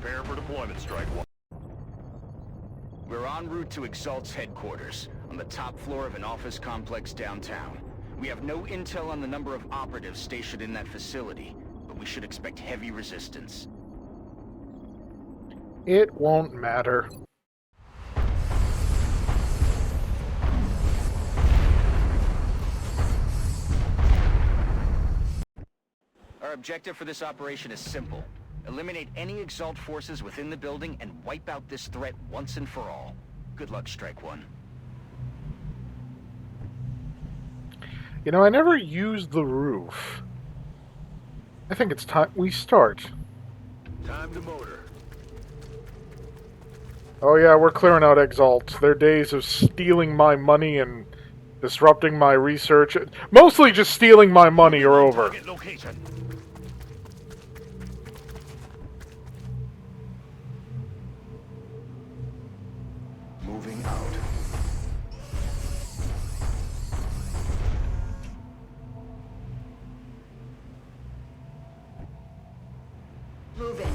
Prepare for deployment, Strike One. We're en route to Exalt's headquarters, on the top floor of an office complex downtown. We have no intel on the number of operatives stationed in that facility, but we should expect heavy resistance. It won't matter. Our objective for this operation is simple. Eliminate any Exalt forces within the building and wipe out this threat once and for all. Good luck, Strike One. You know, I never used the roof. I think it's time we start. Time to motor. Oh yeah, we're clearing out Exalt. Their days of stealing my money and disrupting my research, mostly just stealing my money, are over. Target location. Moving out. Moving.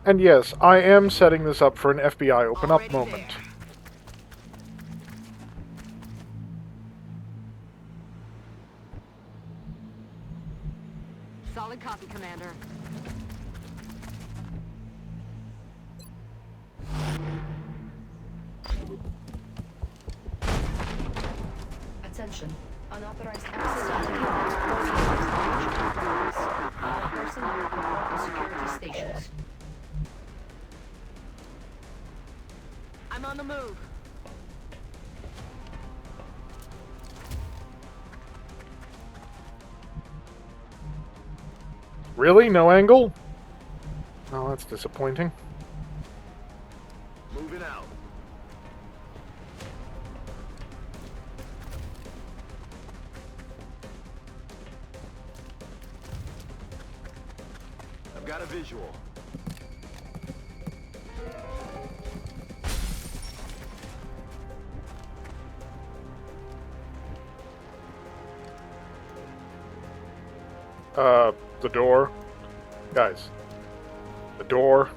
And yes, I am setting this up for an FBI open up moment. There. Solid copy, Commander. Attention. Unauthorized access to all personnel report to security stations. I'm on the move. Really? No angle? Oh, that's disappointing. Moving out. I've got a visual. The door. Guys. The door.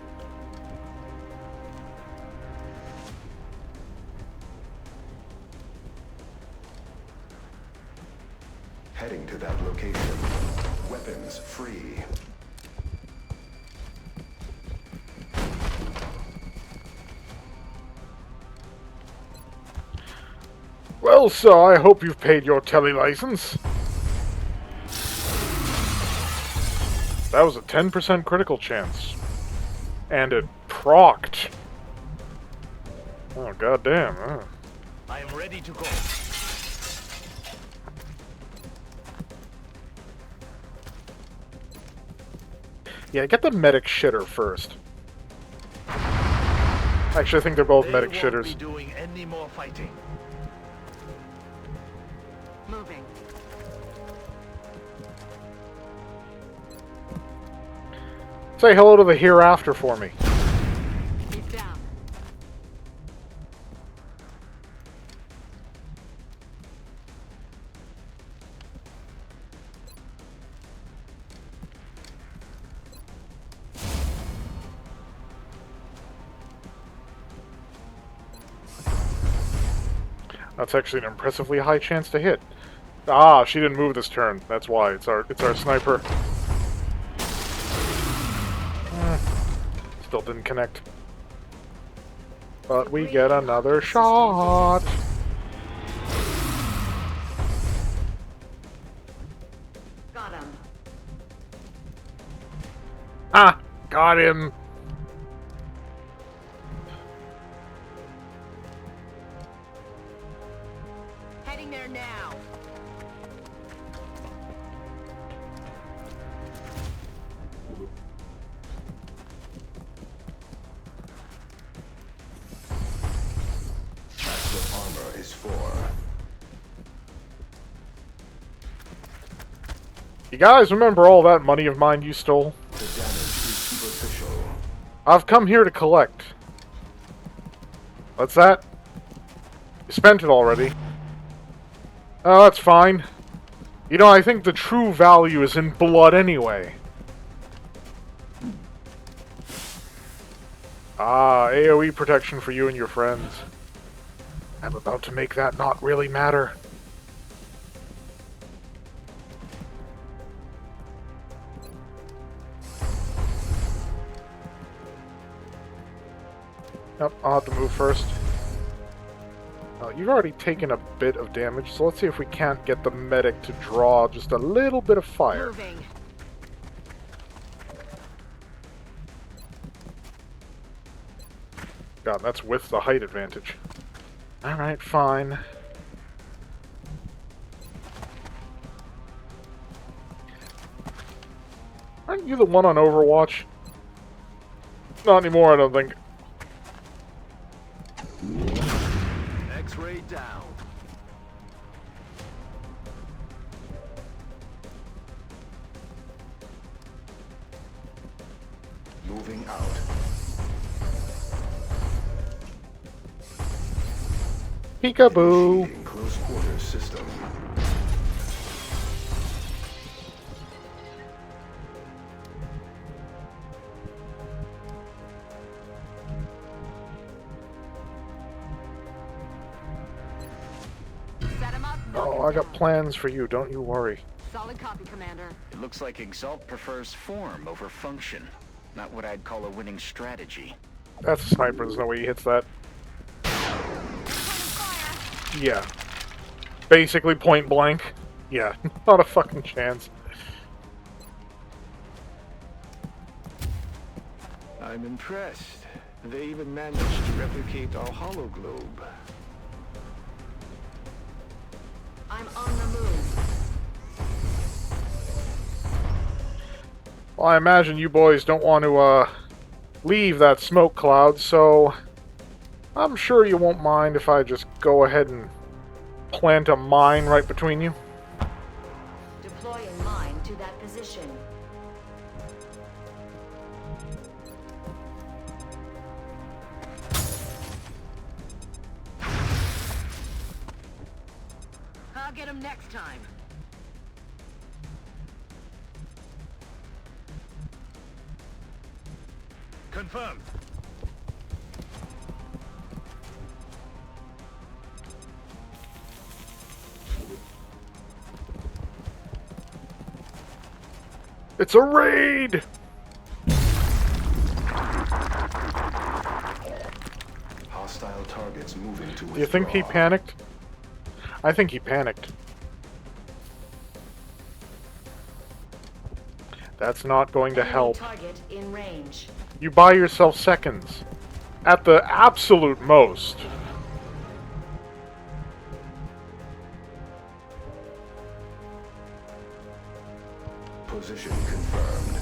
Heading to that location. Weapons free. Well, sir, I hope you've paid your tele license. That was a 10% critical chance. And it procced. Oh, goddamn. Oh. I am ready to go. Yeah, get the medic shitter first. Actually, I think they're both medic They shitters. won't be doing any more fighting. Moving. Say hello to the hereafter for me. He's down. That's actually an impressively high chance to hit. Ah, she didn't move this turn. That's why. It's our sniper. Still didn't connect. But we get another shot. Got him. Ah, got him. Heading there now. That's what armor is for. You guys remember all that money of mine you stole? The damage is superficial. I've come here to collect. What's that? You spent it already. Oh, that's fine. You know, I think the true value is in blood anyway. Ah, AoE protection for you and your friends. I'm about to make that not really matter. Yep, I'll have to move first. You've already taken a bit of damage, so let's see if we can't get the medic to draw just a little bit of fire. Moving. God, that's with the height advantage. Alright, fine. Aren't you the one on Overwatch? Not anymore, I don't think. X-ray down. Moving out. Peekaboo! Initiating close quarters system. Set him up. Oh, I got plans for you, don't you worry. Solid copy, Commander. It looks like Exalt prefers form over function. Not what I'd call a winning strategy. That's a sniper, there's no way he hits that. Yeah. Basically point blank. Yeah, not a fucking chance. I'm impressed. They even managed to replicate our hollow globe. I'm on the move. Well, I imagine you boys don't want to, leave that smoke cloud, so I'm sure you won't mind if I just go ahead and plant a mine right between you. Deploying mine to that position. I'll get him next time. Confirmed. It's a raid! Hostile targets moving to withdraw. Do you think he panicked? I think he panicked. That's not going to Enemy help. Target in range. You buy yourself seconds. At the absolute most. Position confirmed.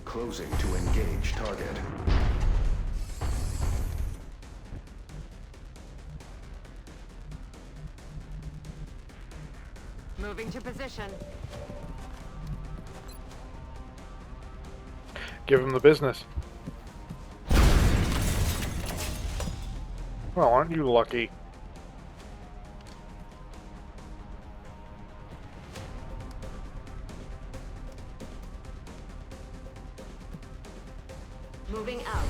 Closing to engage target. Moving to position. Give him the business. Well, aren't you lucky? Moving out.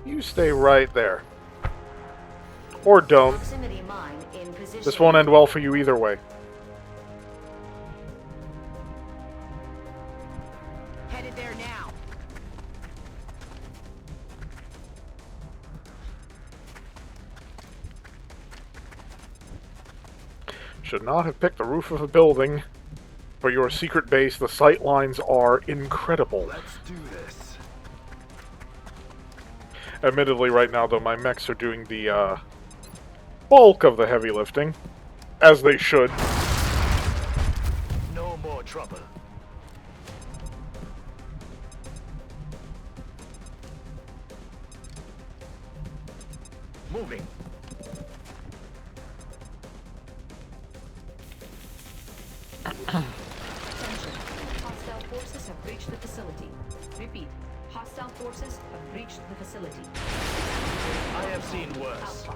You stay right there. Or don't. Proximity mine in position. This won't end well for you either way. Headed there now. Should not have picked the roof of a building. For your secret base, the sight lines are incredible. Let's do this. Admittedly, right now, though, my mechs are doing the, bulk of the heavy lifting. As they should. No more trouble. Moving. Attention. Hostile forces have breached the facility. Repeat. Hostile forces have breached the facility. I have seen worse. Alpha.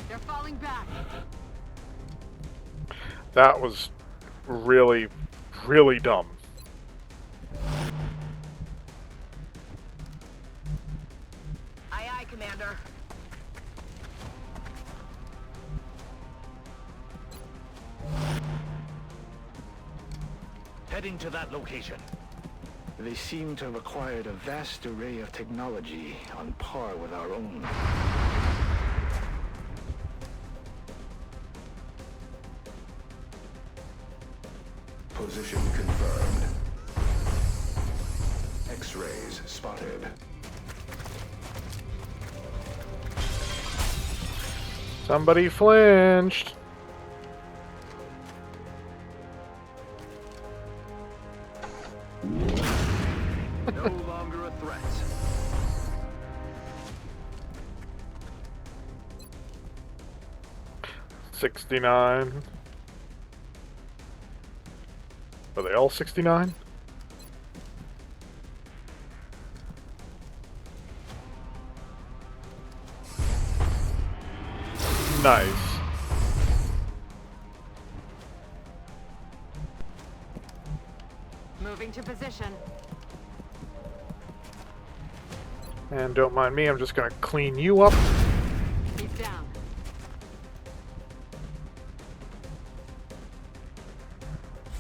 They're falling back. That was really, really dumb. Aye, aye, Commander. Heading to that location. They seem to have acquired a vast array of technology on par with our own. Position confirmed. X-rays spotted. Somebody flinched. No longer a threat. $69. Are they all 69? Nice. Moving to position. And don't mind me, I'm just gonna clean you up. He's down.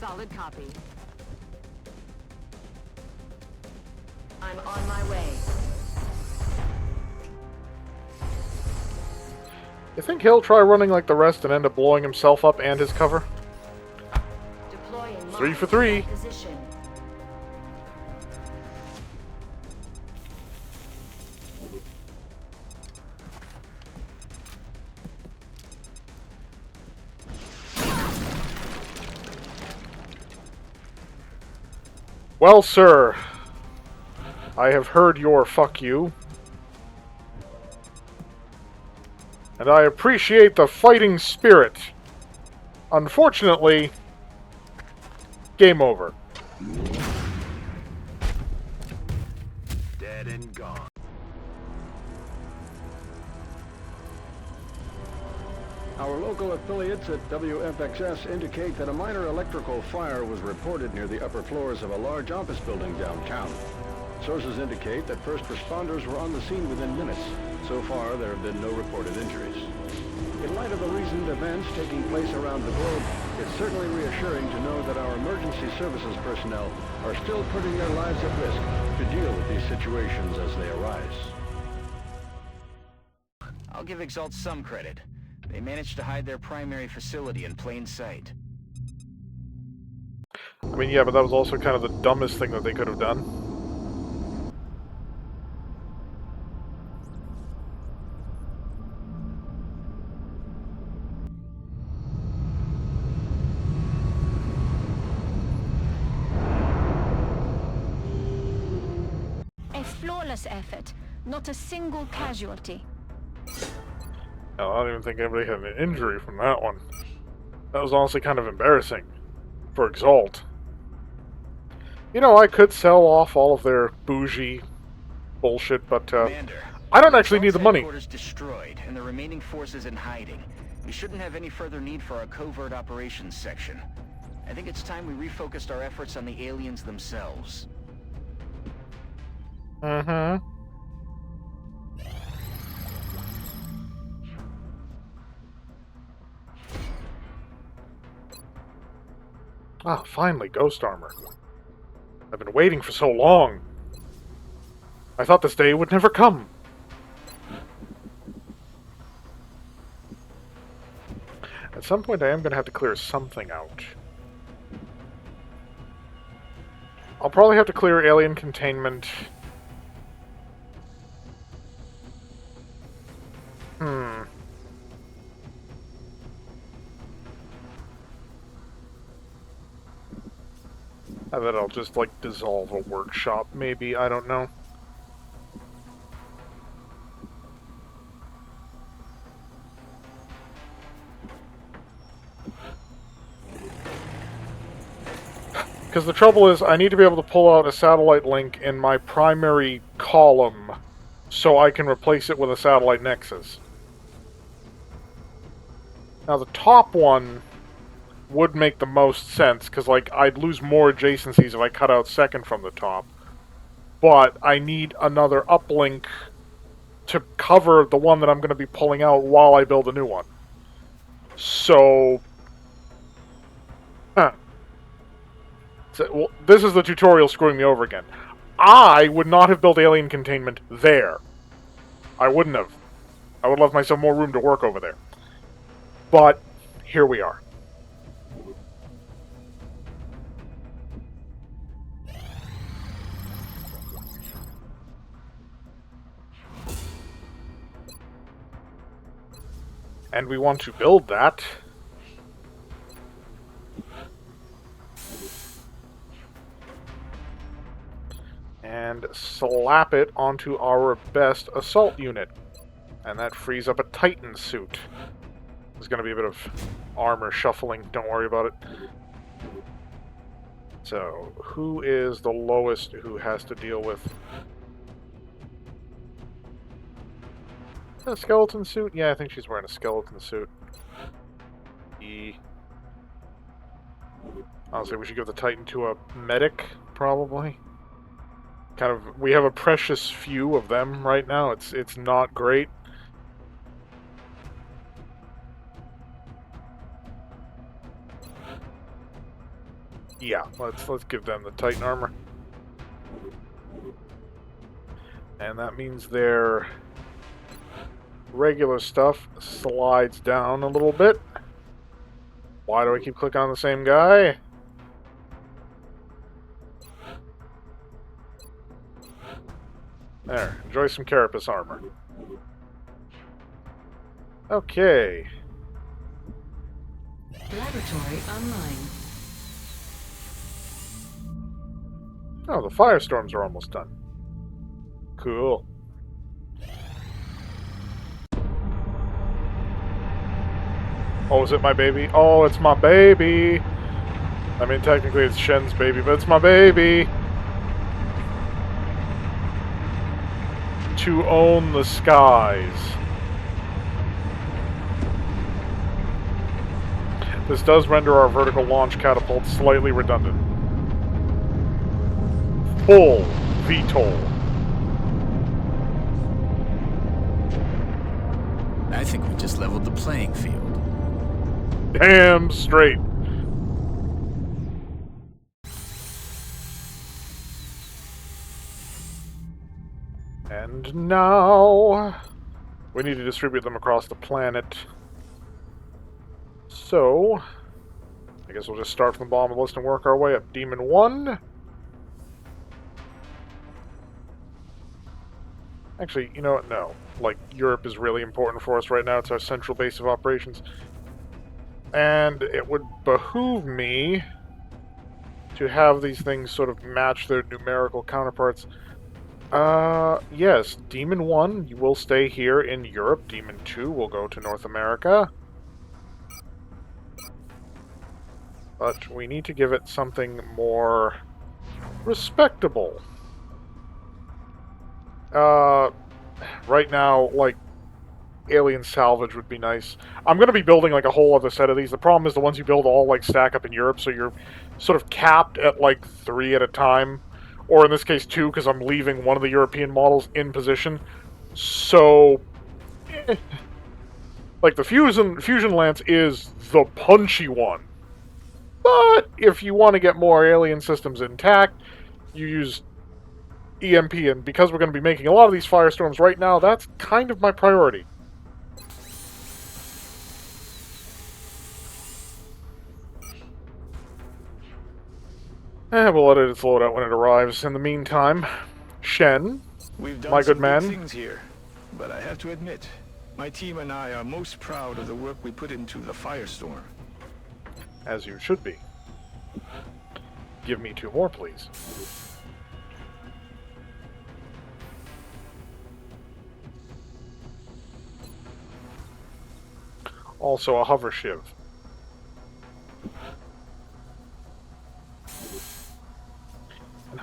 Solid copy. I'm on my way. You think he'll try running like the rest and end up blowing himself up and his cover? Deploy in 3 for 3. position. Well, sir, I have heard your fuck you. And I appreciate the fighting spirit. Unfortunately, game over. Dead and gone. Our local affiliates at WFXS indicate that a minor electrical fire was reported near the upper floors of a large office building downtown. Sources indicate that first responders were on the scene within minutes. So far, there have been no reported injuries. In light of the recent events taking place around the globe, it's certainly reassuring to know that our emergency services personnel are still putting their lives at risk to deal with these situations as they arise. I'll give Exalt some credit. They managed to hide their primary facility in plain sight. I mean, yeah, but that was also kind of the dumbest thing that they could have done. A flawless effort, not a single casualty. Hell, I don't even think anybody had an injury from that one. That was honestly kind of embarrassing. For Exalt. You know, I could sell off all of their bougie bullshit, but Commander, I don't actually need the Exalt's money. headquarters destroyed, and the remaining forces in hiding. We shouldn't have any further need for our covert operations section. I think it's time we refocused our efforts on the aliens themselves. Mm-hmm. Ah, finally, ghost armor. I've been waiting for so long. I thought this day would never come. At some point, I am going to have to clear something out. I'll probably have to clear alien containment. I bet I'll just, like, dissolve a workshop, maybe. I don't know. Because the trouble is, I need to be able to pull out a satellite link in my primary column so I can replace it with a satellite nexus. Now, the top one would make the most sense, because, like, I'd lose more adjacencies if I cut out second from the top. But I need another uplink to cover the one that I'm going to be pulling out while I build a new one. So... Huh. So, well, this is the tutorial screwing me over again. I would not have built alien containment there. I wouldn't have. I would have left myself more room to work over there. But, here we are. And we want to build that. And slap it onto our best assault unit. And that frees up a Titan suit. There's going to be a bit of armor shuffling, don't worry about it. So, who is the lowest who has to deal with a skeleton suit? Yeah, I think she's wearing a skeleton suit. Honestly, we should give the Titan to a medic, probably. Kind of, we have a precious few of them right now. It's not great. Yeah, let's give them the Titan armor. And that means their regular stuff slides down a little bit. Why do I keep clicking on the same guy? There, enjoy some carapace armor. Okay. Laboratory online. Oh, the firestorms are almost done. Cool. Oh, is it my baby? Oh, it's my baby! I mean, technically it's Shen's baby, but it's my baby! To own the skies. This does render our vertical launch catapult slightly redundant. Full VTOL. I think we just leveled the playing field. Damn straight. And now we need to distribute them across the planet. So, I guess we'll just start from the bottom of the list and work our way up. Demon 1. Actually, you know what? No. Like, Europe is really important for us right now. It's our central base of operations. And it would behoove me to have these things sort of match their numerical counterparts. Yes, Demon 1 will stay here in Europe. Demon 2 will go to North America. But we need to give it something more respectable. Right now, like, alien salvage would be nice. I'm going to be building, like, a whole other set of these. The problem is the ones you build all, like, stack up in Europe, so you're sort of capped at, like, 3 at a time. Or in this case, 2, because I'm leaving one of the European models in position. So, like, the Fusion Lance is the punchy one. But if you want to get more alien systems intact, you use EMP, and because we're going to be making a lot of these firestorms right now, that's kind of my priority. We'll let it load out when it arrives. In the meantime, Shen, We've done my some good man. good things here, but I have to admit, my team and I are most proud of the work we put into the firestorm. As you should be. Give me 2 more, please. Also a hover shiv.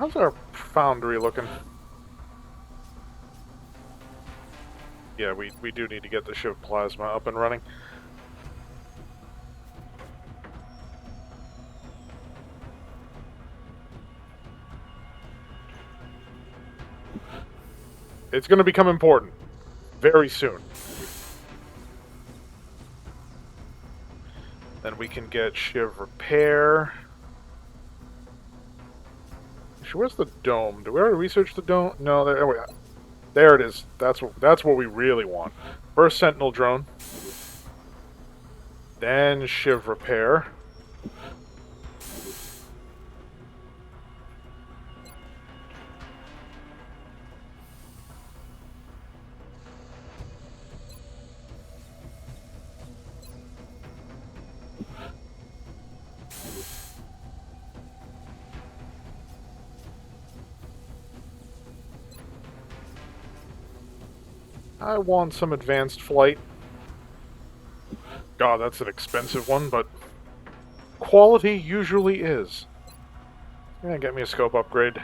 how's our foundry looking? Yeah, we do need to get the Shiv Plasma up and running. It's going to become important very soon. Then we can get Shiv Repair. Where's the dome? Did we already research the dome? No, there it is. That's what we really want. First Sentinel drone. Then Shiv Repair. I want some advanced flight. God, that's an expensive one, but quality usually is. Yeah, get me a scope upgrade.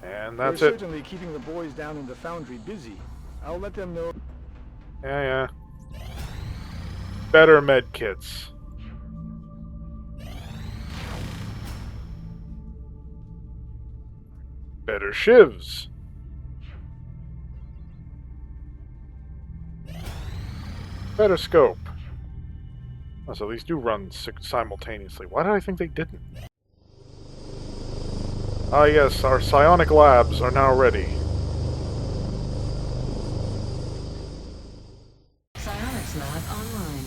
And that's We're it. certainly keeping the boys down in the foundry busy. I'll let them know. Yeah. Better med kits. Better shivs. Better scope. Oh, so these do run simultaneously. Why did I think they didn't? Ah yes, our psionic labs are now ready. Psionics lab online.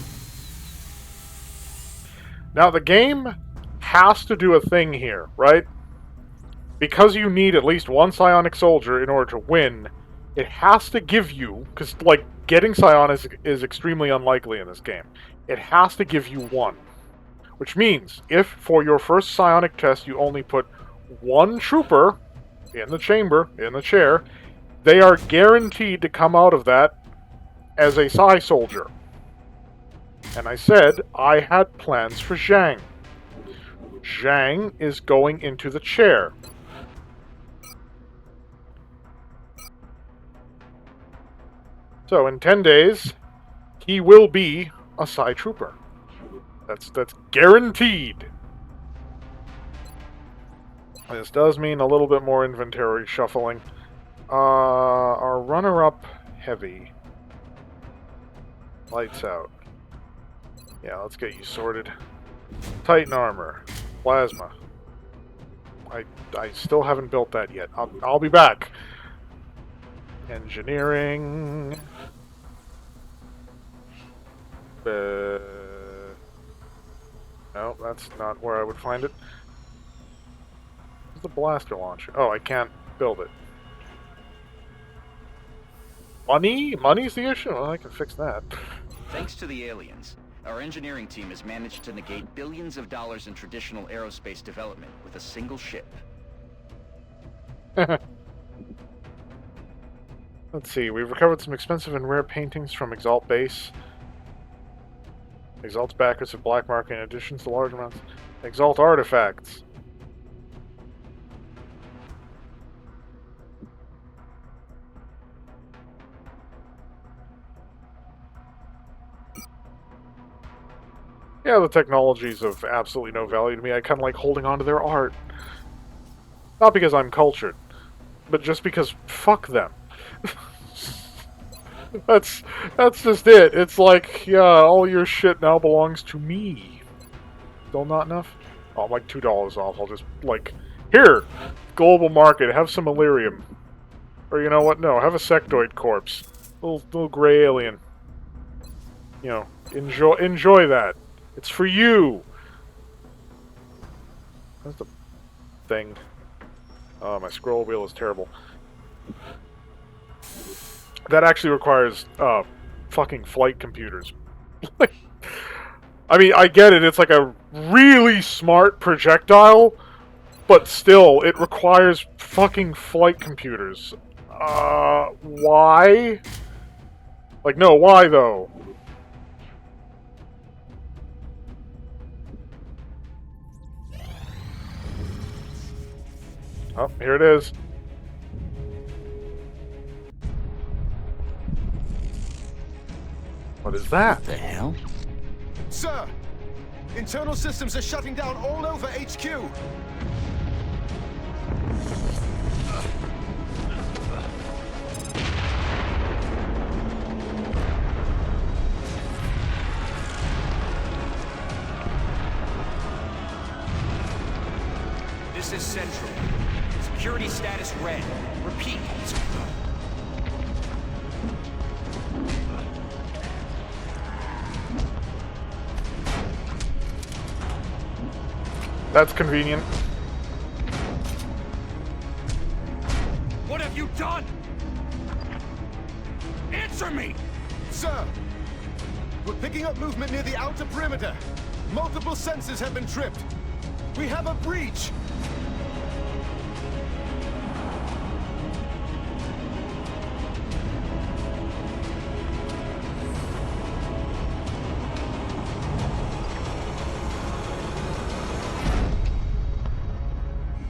Now the game has to do a thing here, right? Because you need at least one psionic soldier in order to win, it has to give you, because like getting psionics is extremely unlikely in this game. It has to give you one. Which means, if for your first psionic test you only put one trooper in the chamber, in the chair, they are guaranteed to come out of that as a psi soldier. And I said I had plans for Zhang. Zhang is going into the chair. So in 10 days, he will be a psi trooper. That's guaranteed. This does mean a little bit more inventory shuffling. Our runner-up heavy. Lights out. Yeah, let's get you sorted. Titan armor. Plasma. I still haven't built that yet. I'll be back. Engineering. No, that's not where I would find it. Where's the blaster launcher? Oh, I can't build it. Money? Money's the issue? Well, I can fix that. Thanks to the aliens, our engineering team has managed to negate billions of dollars in traditional aerospace development with a single ship. Let's see, we've recovered some expensive and rare paintings from Exalt Base. Exalt's backers have black market in addition to large amounts. Exalt artifacts. Yeah, the technology's of absolutely no value to me. I kind of like holding on to their art. Not because I'm cultured, but just because fuck them. That's just it. It's like, yeah, all your shit now belongs to me. Still not enough? Oh, I'm like $2 off. I'll just, like, here, global market, have some Illyrium. Or you know what? No, have a sectoid corpse. Little gray alien. You know, enjoy that. It's for you. That's the thing. Oh, my scroll wheel is terrible. That actually requires fucking flight computers. I mean, I get it. It's like a really smart projectile, but still, it requires fucking flight computers. Why? Like, no, why though? Oh, here it is. What is that? What the hell? Sir! Internal systems are shutting down all over HQ! This is Central. Security status red. Repeat. That's convenient. What have you done? Answer me! Sir! We're picking up movement near the outer perimeter. Multiple sensors have been tripped. We have a breach!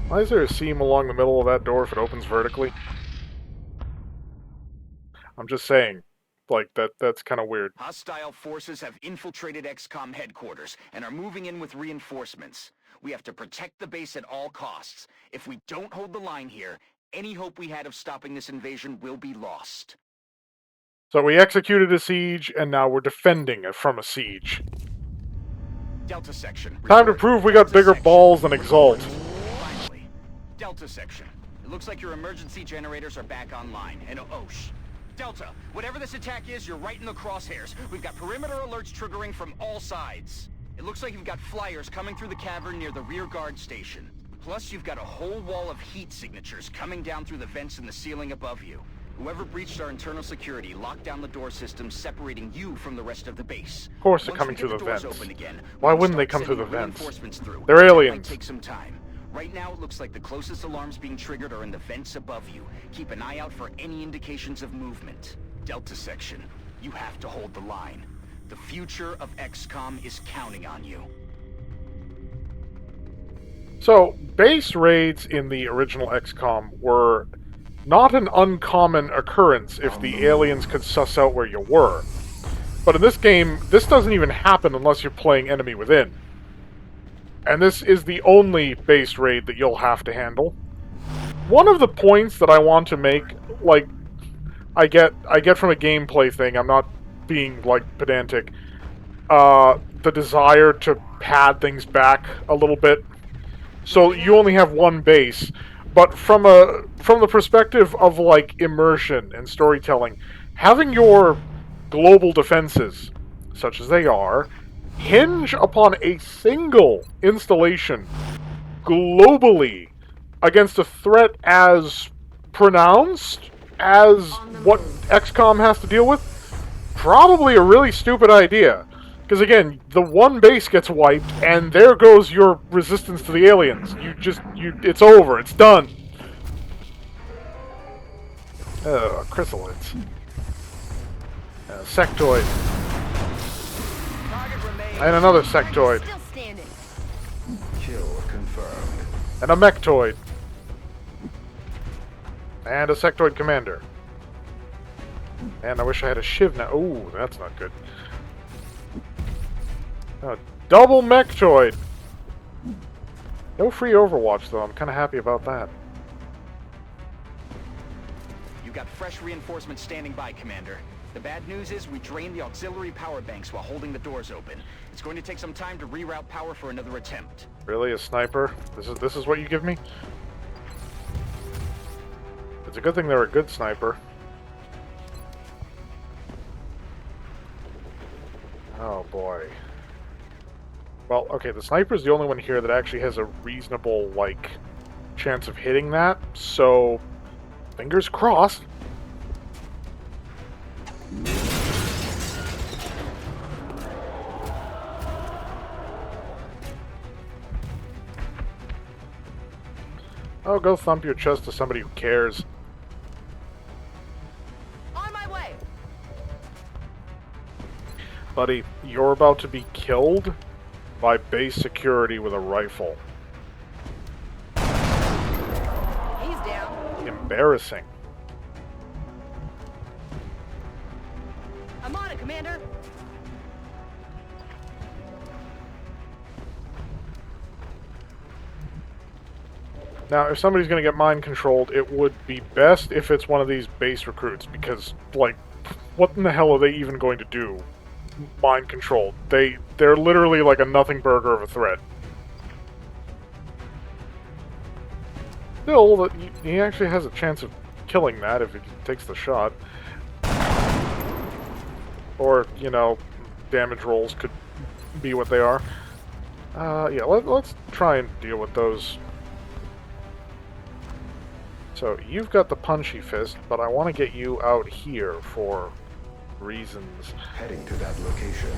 Why is there a seam along the middle of that door if it opens vertically? I'm just saying. Like, that's kind of weird. Hostile forces have infiltrated XCOM headquarters and are moving in with reinforcements. We have to protect the base at all costs. If we don't hold the line here, any hope we had of stopping this invasion will be lost. So we executed a siege, and now we're defending it from a siege. Delta Section. Time to prove we got bigger balls than Exalt. Finally, Delta Section. It looks like your emergency generators are back online, and Delta, whatever this attack is, you're right in the crosshairs. We've got perimeter alerts triggering from all sides. It looks like you've got flyers coming through the cavern near the rear guard station. Plus, you've got a whole wall of heat signatures coming down through the vents in the ceiling above you. Whoever breached our internal security locked down the door system, separating you from the rest of the base. Of course they're coming through the vents. Why wouldn't they come through the vents? They're aliens. It might take some time. Right now, it looks like the closest alarms being triggered are in the vents above you. Keep an eye out for any indications of movement. Delta Section, you have to hold the line. The future of XCOM is counting on you. So, base raids in the original XCOM were not an uncommon occurrence if the aliens could suss out where you were. But in this game, this doesn't even happen unless you're playing Enemy Within. And this is the only base raid that you'll have to handle. One of the points that I want to make, like, I get from a gameplay thing, I'm not being, like, pedantic, the desire to pad things back a little bit. So you only have one base. But from the perspective of, like, immersion and storytelling, having your global defenses, such as they are, hinge upon a single installation globally against a threat as pronounced as what XCOM has to deal with, probably a really stupid idea. Because again, the one base gets wiped, and there goes your resistance to the aliens. It's over. It's done. Chrysalids. Sectoid. And another sectoid. Still standing. Kill confirmed. And a mechtoid. And a sectoid commander. And I wish I had a shiv now. Ooh, that's not good. Double mechtoid! No free Overwatch, though. I'm kind of happy about that. You got fresh reinforcements standing by, Commander. The bad news is we drained the auxiliary power banks while holding the doors open. It's going to take some time to reroute power for another attempt. Really? A sniper? This is what you give me? It's a good thing they're a good sniper. Oh boy. Well, okay, the sniper's the only one here that actually has a reasonable, like, chance of hitting that, so fingers crossed. Oh, go thump your chest to somebody who cares. On my way. Buddy, you're about to be killed by base security with a rifle. embarrassing. I'm on it, Commander. Now, if somebody's going to get mind-controlled, it would be best if it's one of these base recruits, because, like, what in the hell are they even going to do? Mind-controlled. They're literally like a nothing burger of a threat. Still, he actually has a chance of killing that if he takes the shot. Or, you know, damage rolls could be what they are. Yeah, let's try and deal with those. So, you've got the punchy fist, but I want to get you out here for reasons. Heading to that location.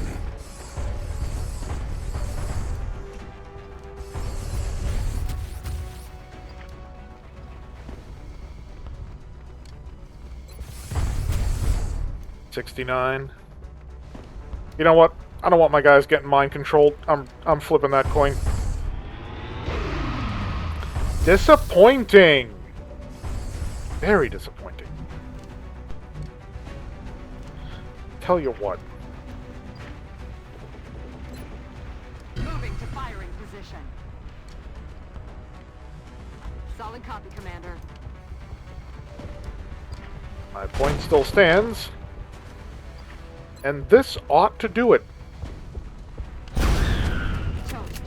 $69. You know what? I don't want my guys getting mind controlled. I'm flipping that coin. Disappointing. Very disappointing. Tell you what. Moving to firing position. Solid copy, Commander. My point still stands. And this ought to do it. Toasted.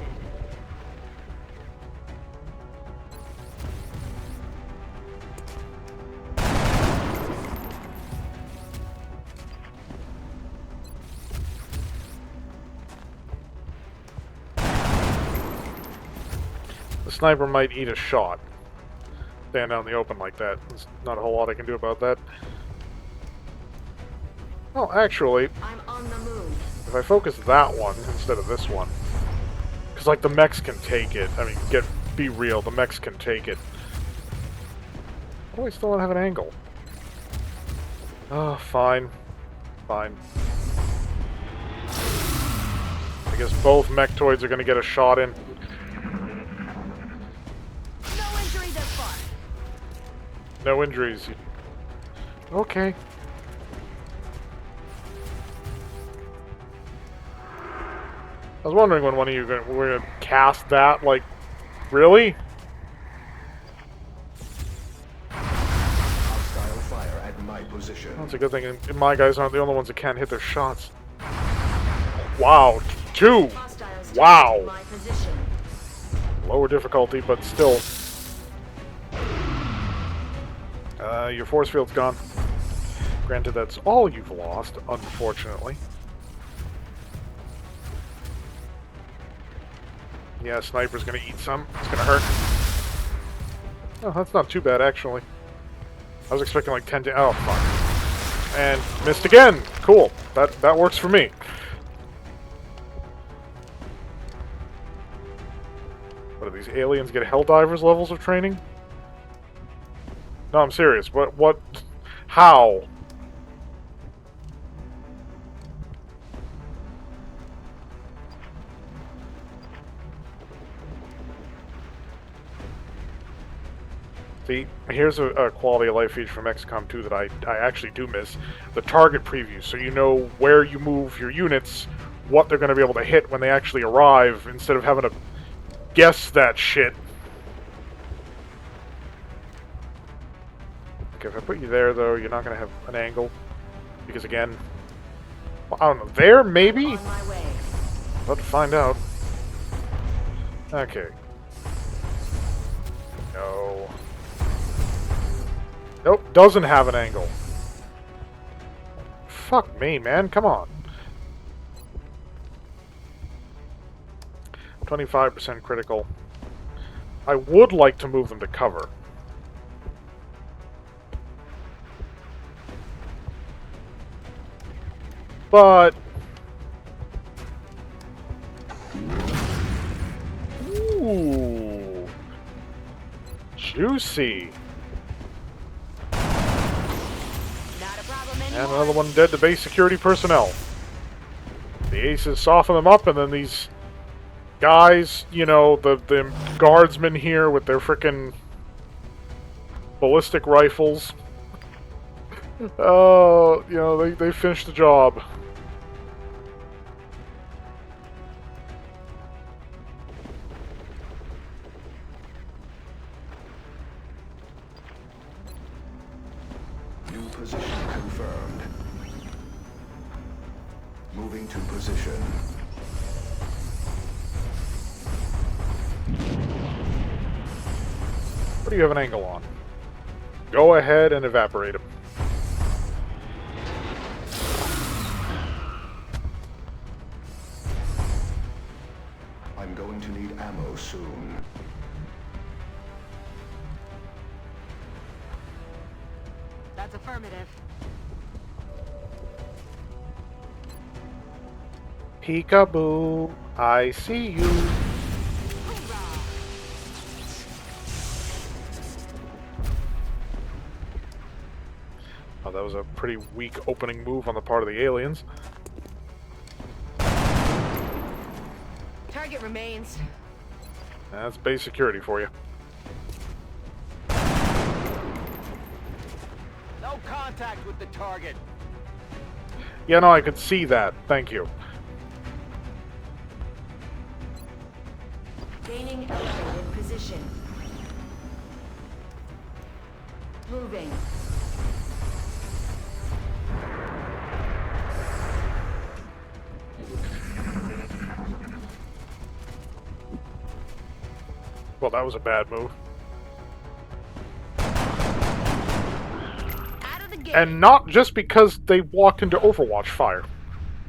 The sniper might eat a shot. Stand out in the open like that. There's not a whole lot I can do about that. Oh, actually, I'm on the move. if I focus that one instead of this one, because like the mechs can take it. I mean, be real, the mechs can take it. Oh, I still don't have an angle. Oh, fine. Fine. I guess both mechtoids are going to get a shot in. No injury thus far. No injuries. Okay. I was wondering when one of you were going to cast that, like, really? Hostile fire at my position. That's a good thing, and my guys aren't the only ones that can't hit their shots. Wow, 2! Hostiles Wow! in my position. Lower difficulty, but still. Your force field's gone. Granted, that's all you've lost, unfortunately. Yeah, sniper's gonna eat some. It's gonna hurt. Oh, that's not too bad, actually. I was expecting like 10 to... Oh, fuck. And missed again! Cool. That works for me. What, do these aliens get Helldivers levels of training? No, I'm serious. What? How? See, here's a quality of life feature from XCOM 2 that I actually do miss. The target preview, so you know where you move your units, what they're going to be able to hit when they actually arrive, instead of having to guess that shit. Okay, if I put you there, though, you're not going to have an angle. Because, again, well, I don't know, there, maybe? On my way. About to find out. Okay. No. Nope, doesn't have an angle. Fuck me, man, come on. 25% critical. I would like to move them to cover. But... Ooh. Juicy. And another one dead to base security personnel. The aces soften them up, and then these guys, you know, the guardsmen here with their frickin' ballistic rifles. Oh, you know, they finished the job. New position confirmed. Moving to position. What do you have an angle on? Go ahead and evaporate him. I'm going to need ammo soon. That's affirmative. Peekaboo, I see you. Oh, that was a pretty weak opening move on the part of the aliens. Target remains. That's base security for you. No contact with the target. Yeah, no, I could see that. Thank you. Gaining elevated position. Moving. Well, that was a bad move. Out of the gate. And not just because they walked into Overwatch fire.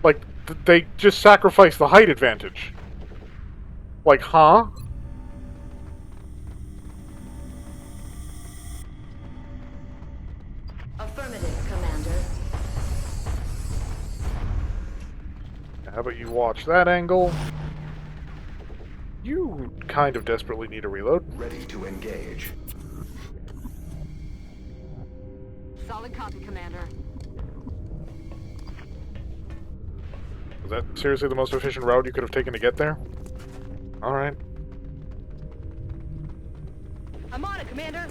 Like, they just sacrificed the height advantage. Like, huh? Affirmative, Commander. How about you watch that angle? You kind of desperately need a reload. Ready to engage. Solid copy, Commander. Was that seriously the most efficient route you could have taken to get there? Alright. I'm on it, Commander.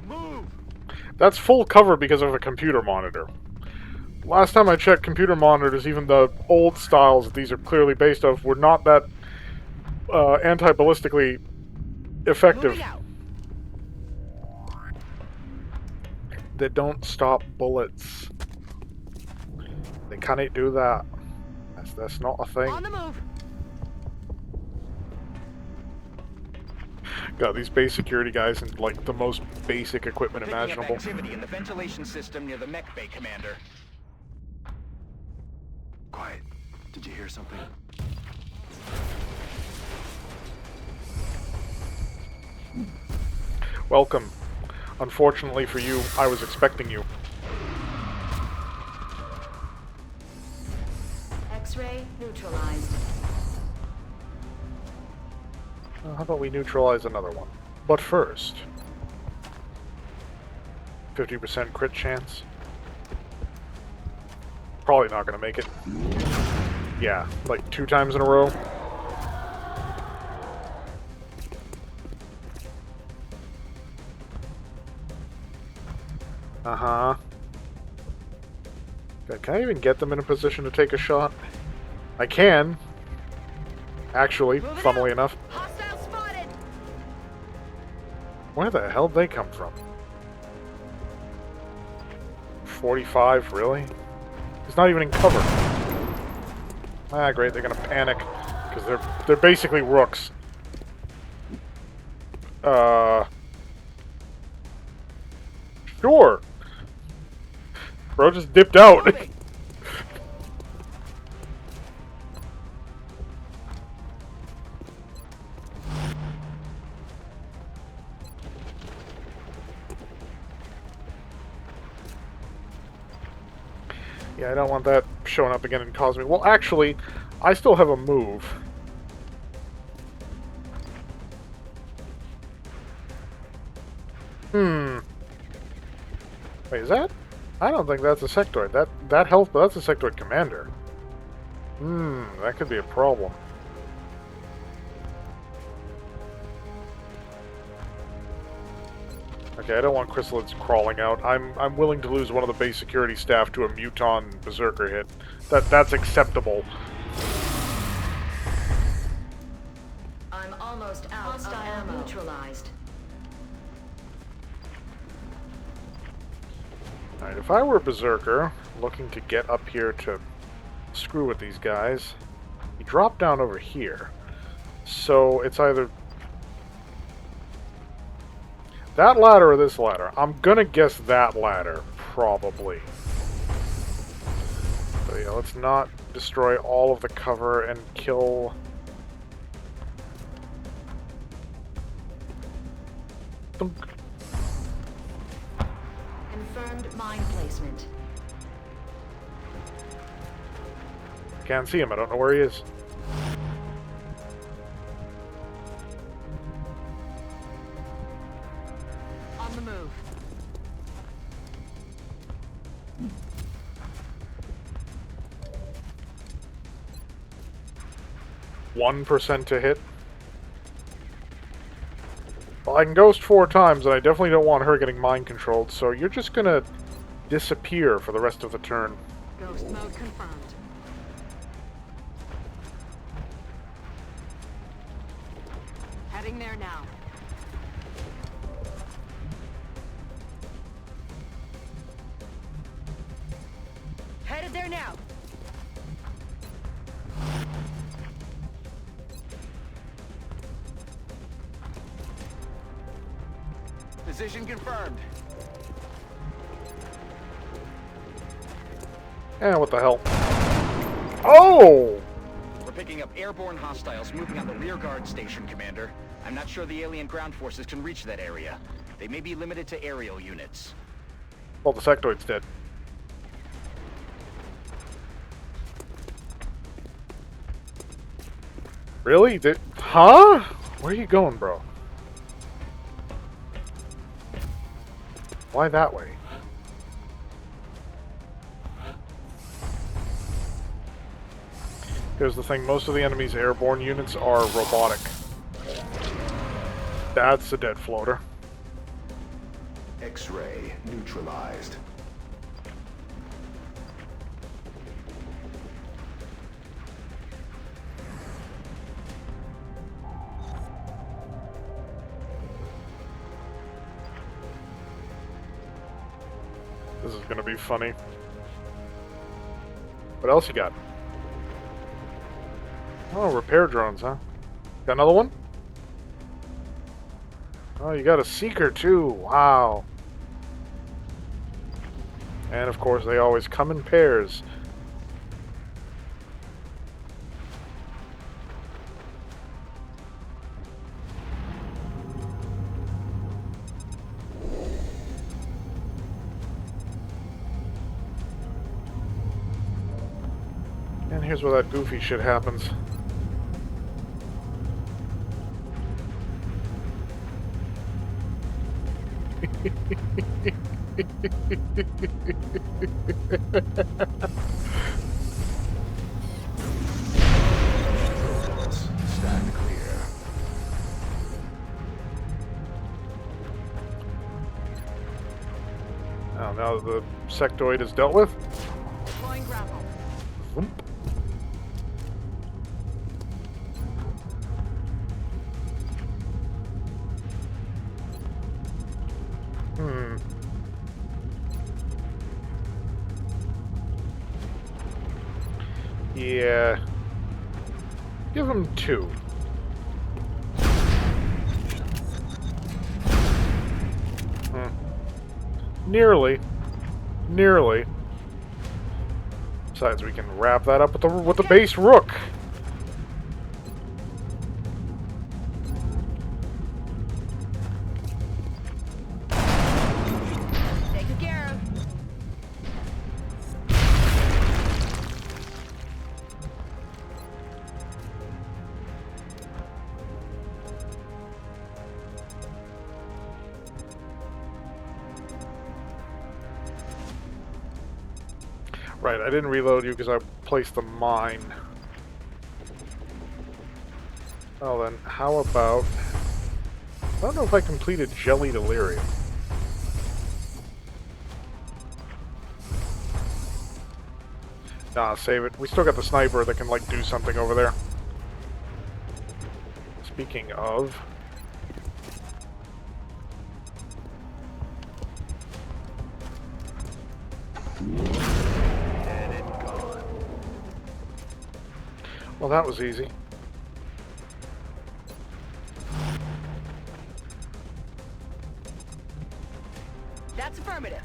Move! That's full cover because of a computer monitor. Last time I checked, computer monitors, even the old styles that these are clearly based off, were not that anti-ballistically effective. Moving out. They don't stop bullets. They can't do that. That's not a thing. On the move. Got these base security guys in like the most basic equipment Picking up imaginable. activity in the ventilation system near the mech bay, Commander. Quiet. Did you hear something? Welcome. Unfortunately for you, I was expecting you. X-ray neutralized. How about we neutralize another one? But first... 50% crit chance. Probably not gonna make it. Yeah, like 2 times in a row. Uh-huh. Can I even get them in a position to take a shot? I can. Actually, funnily enough. Hostile spotted. Where the hell did they come from? 45, really? He's not even in cover. Ah, great, they're gonna panic. Because they're basically rooks. Sure! Bro just dipped out. Moving. Yeah, I don't want that showing up again and causing me... Well, actually, I still have a move. Is that? I don't think that's a sectoid. That health, but that's a sectoid commander. That could be a problem. Okay, I don't want chrysalids crawling out. I'm willing to lose one of the base security staff to a muton berserker hit. That's acceptable. I'm almost out of ammo. Neutralized. Alright, if I were a berserker looking to get up here to screw with these guys, you drop down over here. So it's either that ladder or this ladder. I'm gonna guess that ladder, probably. But yeah, let's not destroy all of the cover and kill... Thunk. Confirmed mine placement. Can't see him, I don't know where he is. On the move. %1 to hit. Well, I can ghost 4 times, and I definitely don't want her getting mind controlled, so you're just gonna disappear for the rest of the turn. Ghost mode confirmed. Heading there now. Headed there now. Position confirmed. What the hell? Oh! We're picking up airborne hostiles moving on the rear guard station, Commander. I'm not sure the alien ground forces can reach that area. They may be limited to aerial units. Well, the sectoid's dead. Really? Huh? Where are you going, bro? Why that way? Here's the thing, most of the enemy's airborne units are robotic. That's a dead floater. X-ray neutralized. This is gonna be funny. What else you got? Oh, repair drones, huh? Got another one? Oh, you got a seeker too. Wow. And of course, they always come in pairs. And here's where that goofy shit happens. Stand clear. Now the sectoid is dealt with. Deploying grapple. Vroom. Yeah. Give him 2. Nearly. Nearly. Besides, we can wrap that up with the base rook. Taken care of. Right, I didn't reload you because I placed the mine. Well then, how about... I don't know if I completed Jelly Delirium. Nah, save it. We still got the sniper that can, like, do something over there. Speaking of... Well, that was easy. That's affirmative.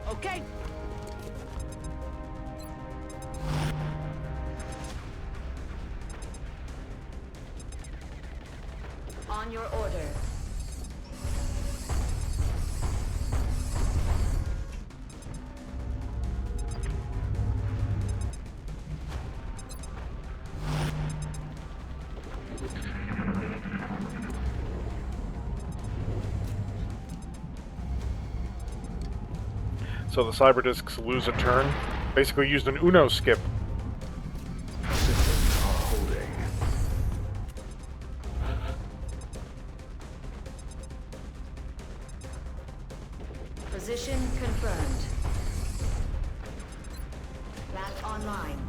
Okay. On your order. So the cyber discs lose a turn. Basically used an Uno skip. Systems are holding. Position confirmed. Lab online.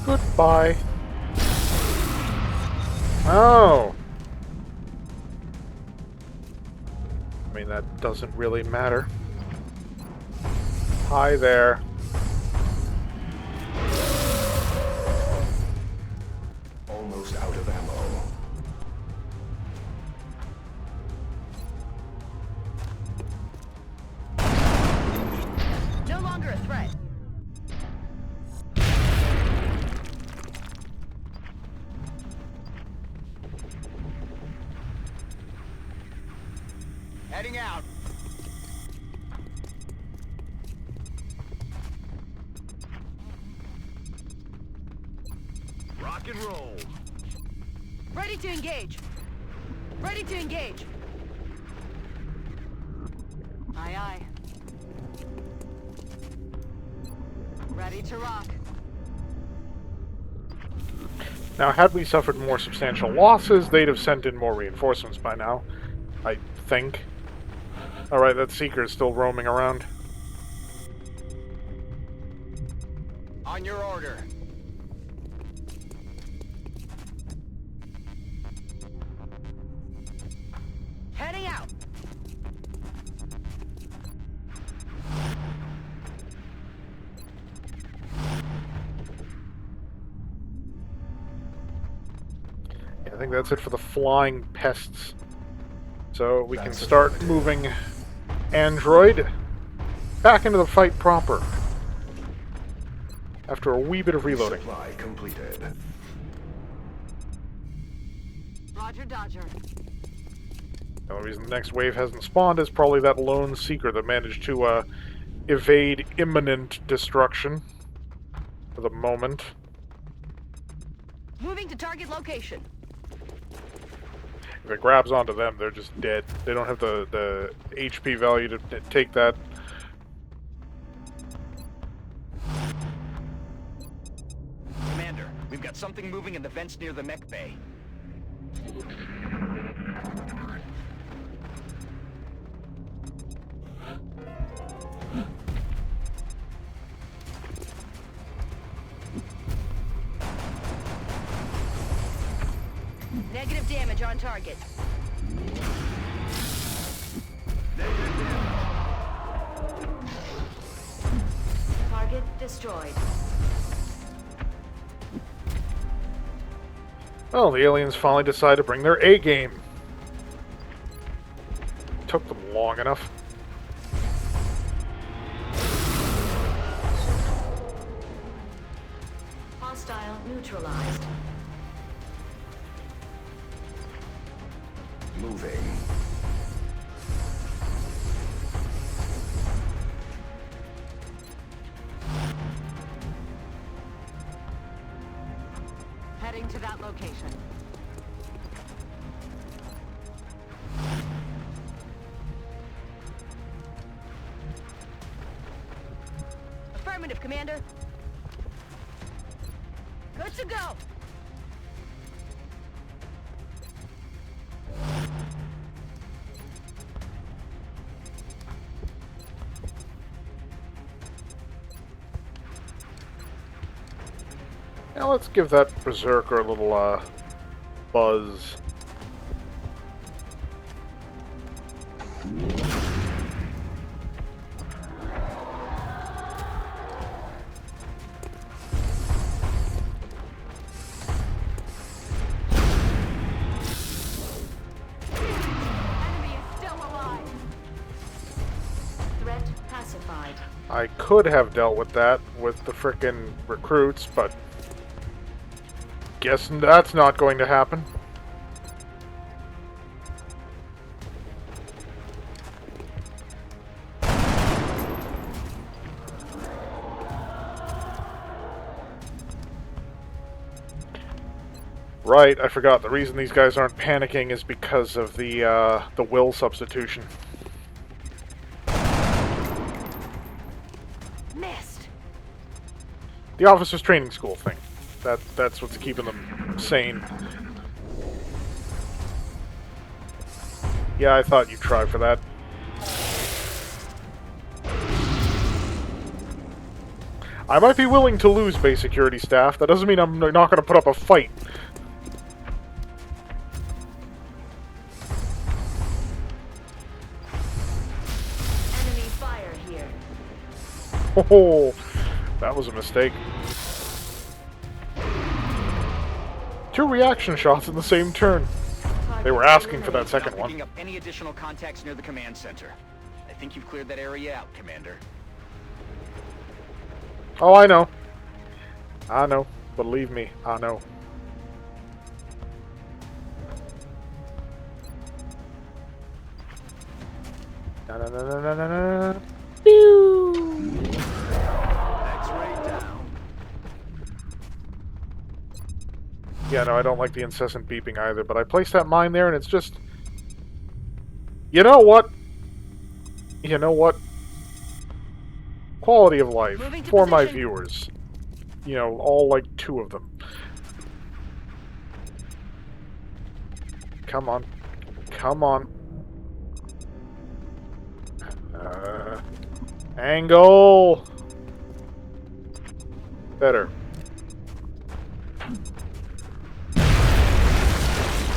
Goodbye. Oh! I mean, that doesn't really matter. Hi there. Almost out of ammo. No longer a threat. Heading out. Rock and roll. Ready to engage. Ready to engage. Aye, aye. Ready to rock. Now, had we suffered more substantial losses, they'd have sent in more reinforcements by now. I think. Alright, that Seeker is still roaming around. On your order. Heading out. Yeah, I think that's it for the flying pests. So we can start moving Android back into the fight proper. After a wee bit of reloading. Supply completed. Roger, Dodger. The only reason the next wave hasn't spawned is probably that lone Seeker that managed to evade imminent destruction for the moment. Moving to target location. If it grabs onto them, they're just dead. They don't have the HP value to take that. Commander, we've got something moving in the vents near the mech bay. Negative damage on target. Target destroyed. Well, the aliens finally decide to bring their A game. Took them long enough. Hostile neutralized. Moving. Heading to that location. Affirmative, Commander. Good to go. Now let's give that berserker a little buzz. I could have dealt with that with the frickin' recruits, but guess that's not going to happen. Right, I forgot. The reason these guys aren't panicking is because of the will substitution. Missed. The officers' training school thing. That's what's keeping them sane. Yeah, I thought you'd try for that. I might be willing to lose base security staff. That doesn't mean I'm not going to put up a fight. Enemy fire here. Oh, that was a mistake. 2 reaction shots in the same turn. They were asking for that second one. Picking up any additional contacts near the command center. I think you've cleared that area out, Commander. Oh, I know. I know. Believe me, I know. Na na na na na na na. Pew! X-ray down. Yeah, no, I don't like the incessant beeping either, but I placed that mine there and it's just... You know what? You know what? Quality of life for my viewers. You know, all like 2 of them. Come on. Come on. Angle! Better.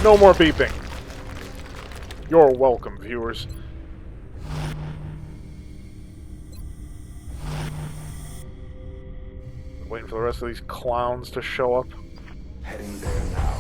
No more beeping. You're welcome, viewers. Waiting for the rest of these clowns to show up. Heading there now.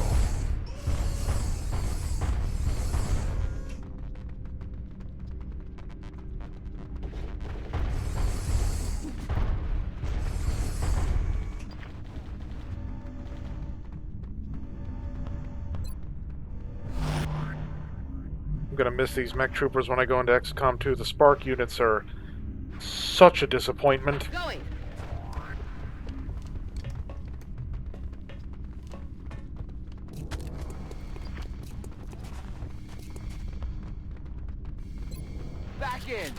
I'm gonna miss these mech troopers when I go into XCOM 2. The Spark units are such a disappointment. Going. Back in!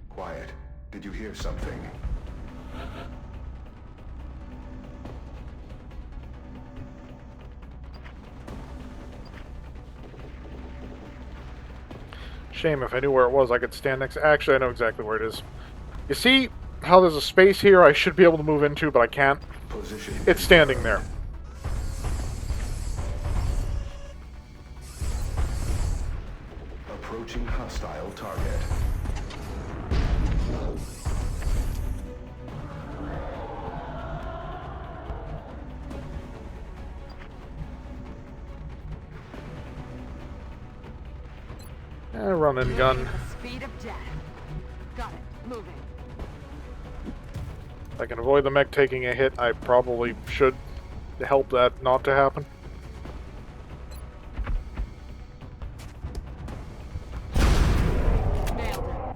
Quiet. Did you hear something? Shame, if I knew where it was, I could stand next. Actually, I know exactly where it is. You see how there's a space here I should be able to move into, but I can't? Position. It's standing there. Approaching hostile target. Run and gun. The speed of death. Got it. Moving. If I can avoid the mech taking a hit, I probably should help that not to happen. Nailed it.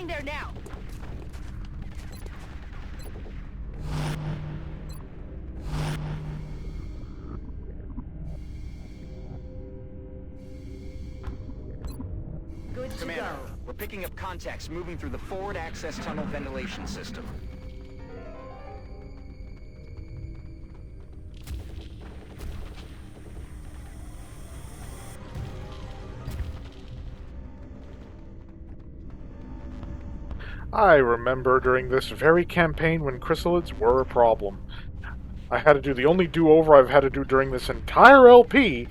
Getting there now. Good to Commander, go. we're picking up contacts moving through the forward access tunnel ventilation system. I remember during this very campaign when chrysalids were a problem. I had to do the only do-over I've had to do during this entire LP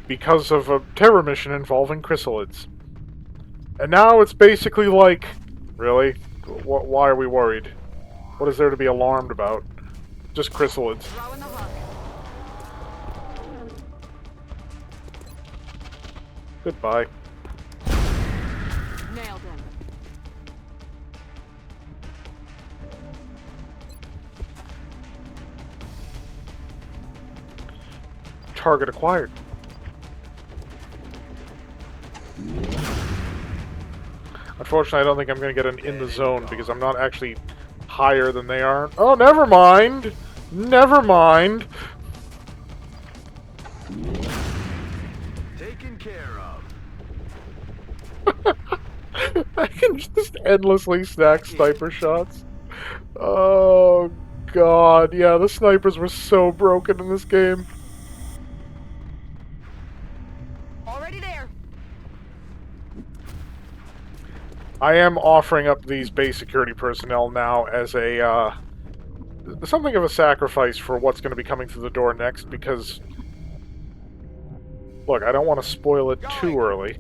because of a terror mission involving chrysalids. And now it's basically like, really? Why are we worried? What is there to be alarmed about? Just chrysalids. Throwing the hook. Goodbye. Nailed him. Target acquired. Unfortunately, I don't think I'm going to get an in the zone because I'm not actually higher than they are. Oh, never mind! Never mind! Taken care of. I can just endlessly stack sniper shots. Oh, God. Yeah, the snipers were so broken in this game. Already there. I am offering up these base security personnel now as a, something of a sacrifice for what's going to be coming through the door next, because... Look, I don't want to spoil it too early.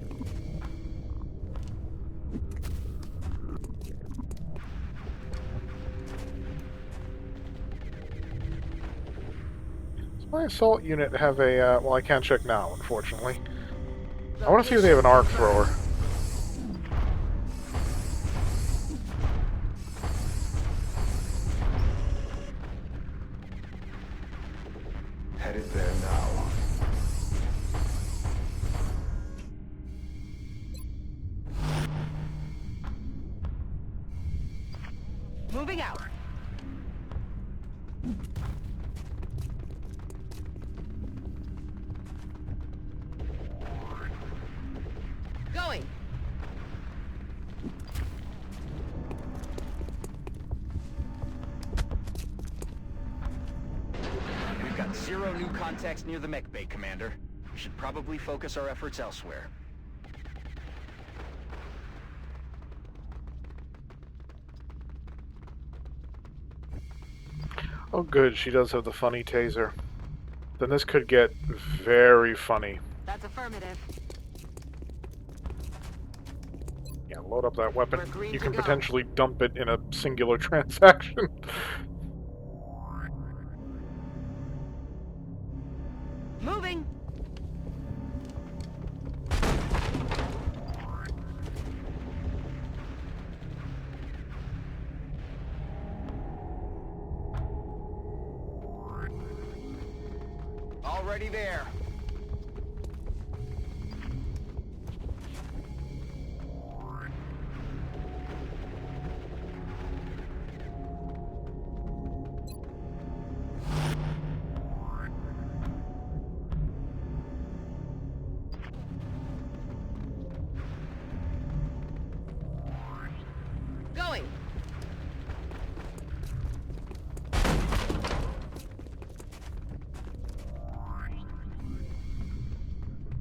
Does my assault unit have a, well, I can't check now, unfortunately. I want to see if they have an arc thrower. Headed there now. Moving out. Going. We've got 0 new contacts near the mech bay, Commander. We should probably focus our efforts elsewhere. Oh good, she does have the funny taser. Then this could get very funny. That's affirmative. Yeah, load up that weapon. We're green You to can go. potentially dump it in a singular transaction. Moving. Already there. Going.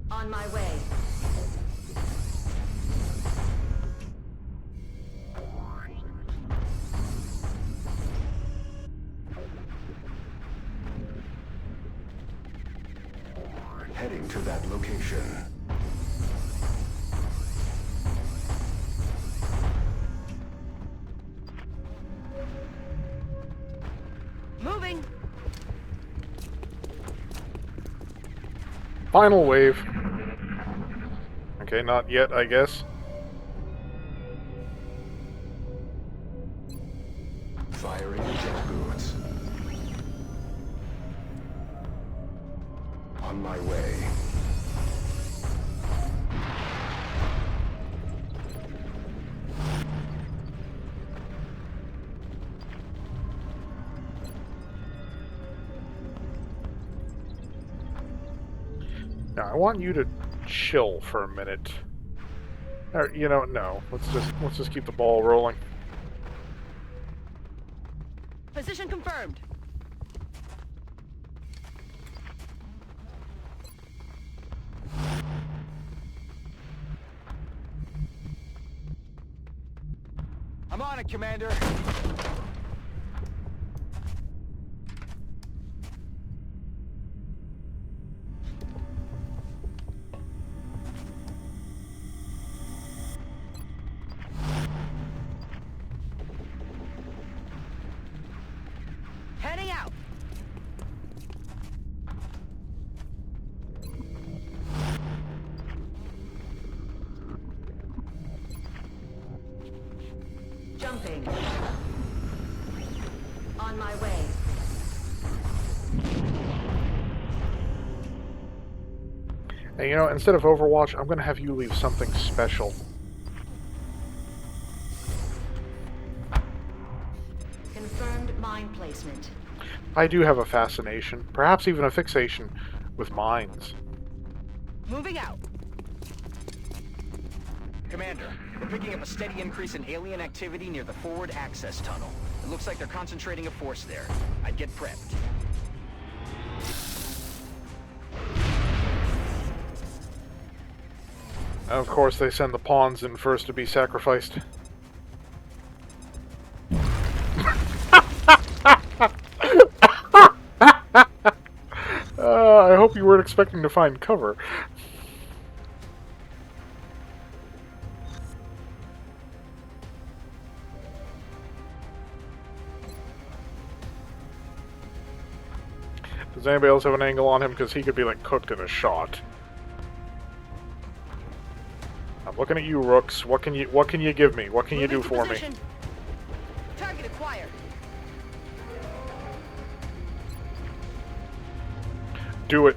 On my way. Heading to that location. Moving. Final wave. Okay, not yet, I guess. Firing jet boots. On my way. Now, I want you to chill for a minute. Or, you know, no. Let's just keep the ball rolling. Position confirmed. I'm on it, Commander. Heading out. Jumping. On my way. And you know, instead of Overwatch, I'm gonna have you leave something special. Confirmed mine placement. I do have a fascination, perhaps even a fixation, with mines. Moving out. Commander, we're picking up a steady increase in alien activity near the forward access tunnel. It looks like they're concentrating a force there. I'd get prepped. And of course, they send the pawns in first to be sacrificed. I hope you weren't expecting to find cover. Does anybody else have an angle on him? Because he could be, like, cooked in a shot. I'm looking at you, Rooks. What can you give me? What can you do for me? Target acquired. Do it.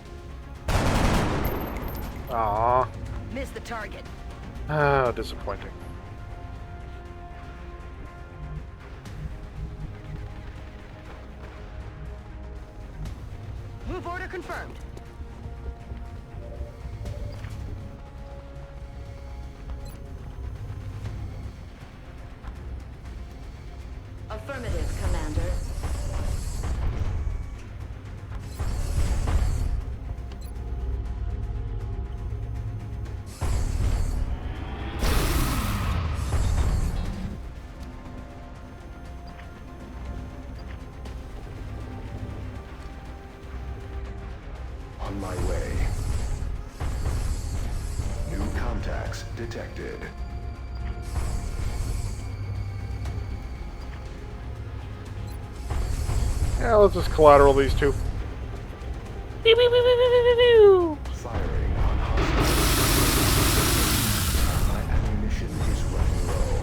Aww. Missed the target. Ah, disappointing. Move order confirmed. Affirmative, Commander. On my way. New contacts detected. Yeah, let's just collateral these two. Firing on hostiles. My ammunition is running low.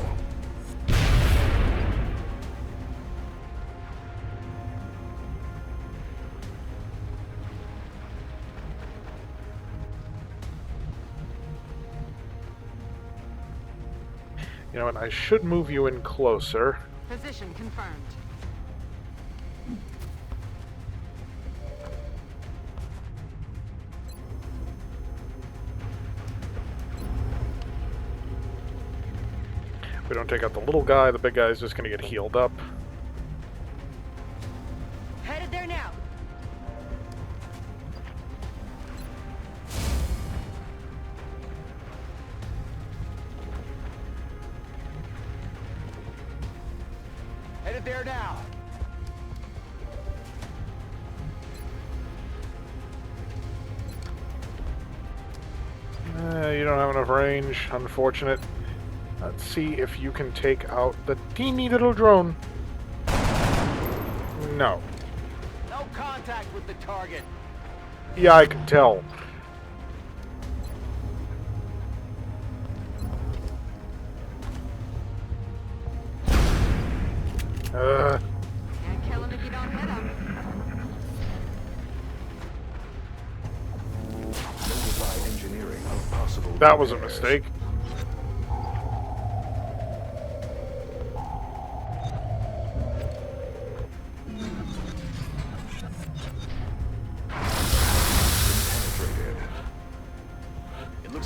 You know what? I should move you in closer. Position confirmed. If we don't take out the little guy, the big guy is just going to get healed up. Headed there now. Headed there now. You don't have enough range, unfortunate. Let's see if you can take out the teeny little drone. No. No contact with the target. Yeah, I can tell. Can't kill him if you don't hit him. Notify engineering of possible That was a repairs. mistake. Penetrated.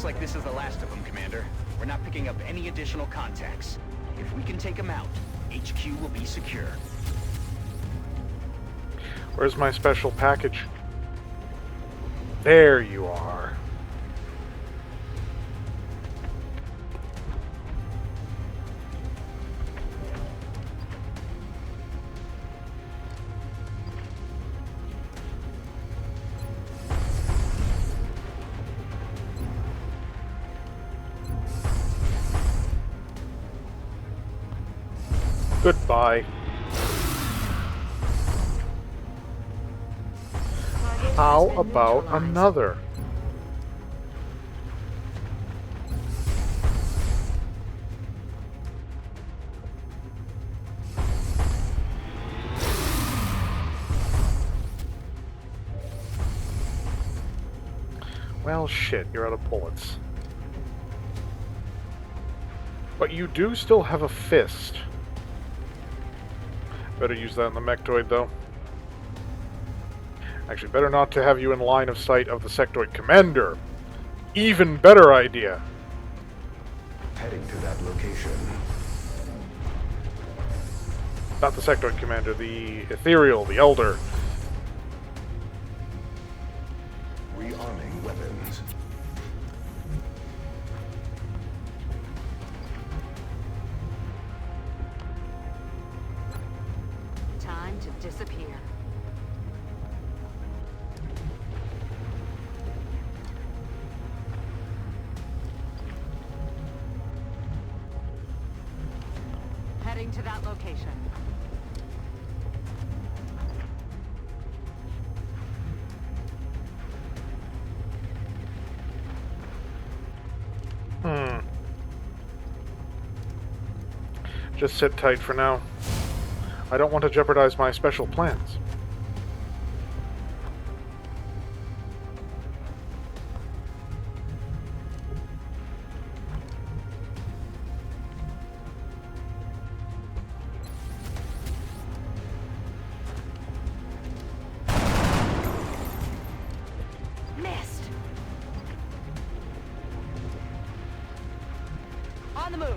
Looks like this is the last of them, Commander. We're not picking up any additional contacts. If we can take them out, HQ will be secure. Where's my special package? There you are. Goodbye. How about another? Well, shit, you're out of bullets. But you do still have a fist. Better use that in the mechtoid, though. Actually, better not to have you in line of sight of the sectoid commander. Even better idea. Heading to that location. Not the sectoid commander, the ethereal, the elder. Rearming weapons. Time to disappear. Heading to that location. Just sit tight for now. I don't want to jeopardize my special plans. Missed. On the move.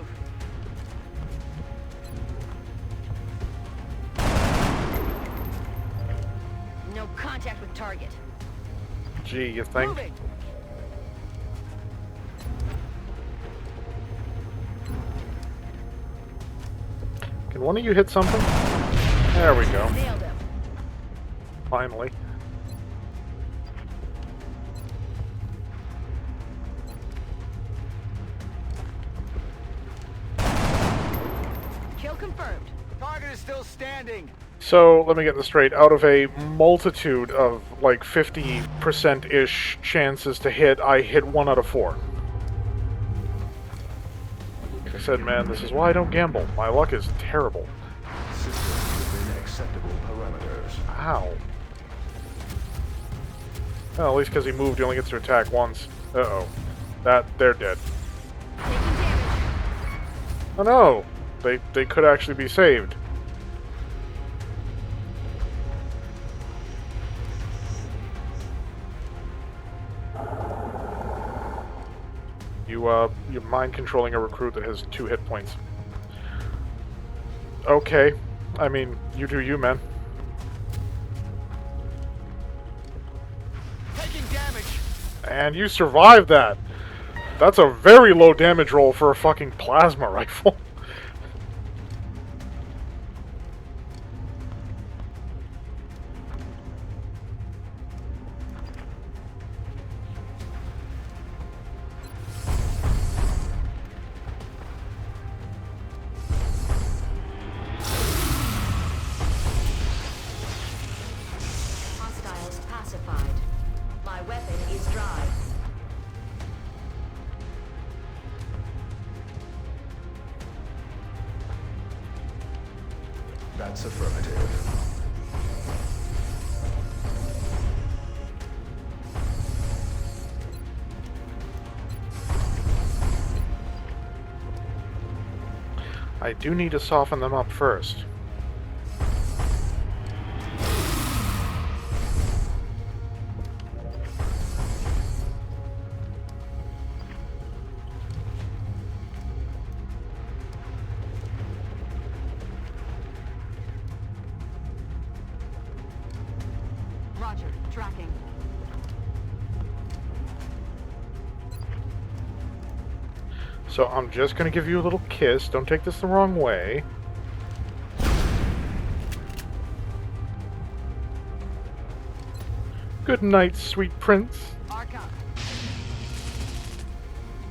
No contact with target. Gee, you think? Moving. Can one of you hit something? There we go. Nailed him. Finally. Kill confirmed. Target is still standing. So, let me get this straight. Out of a multitude of, like, 50%-ish chances to hit, I hit 1 out of 4. Like I said, man, this is why I don't gamble. My luck is terrible. Systems within acceptable parameters. Ow. Well, at least because he moved, he only gets to attack once. Uh-oh. They're dead. Taking damage. Oh no! They could actually be saved. You're mind-controlling a recruit that has 2 hit points. Okay. I mean, you do you, man. Taking damage. And you survived that! That's a very low damage roll for a fucking plasma rifle. Hostiles pacified. My weapon is dry. That's affirmative. I do need to soften them up first. Roger. Tracking. So I'm just gonna give you a little kiss. Don't take this the wrong way. Good night, sweet prince. Arc up.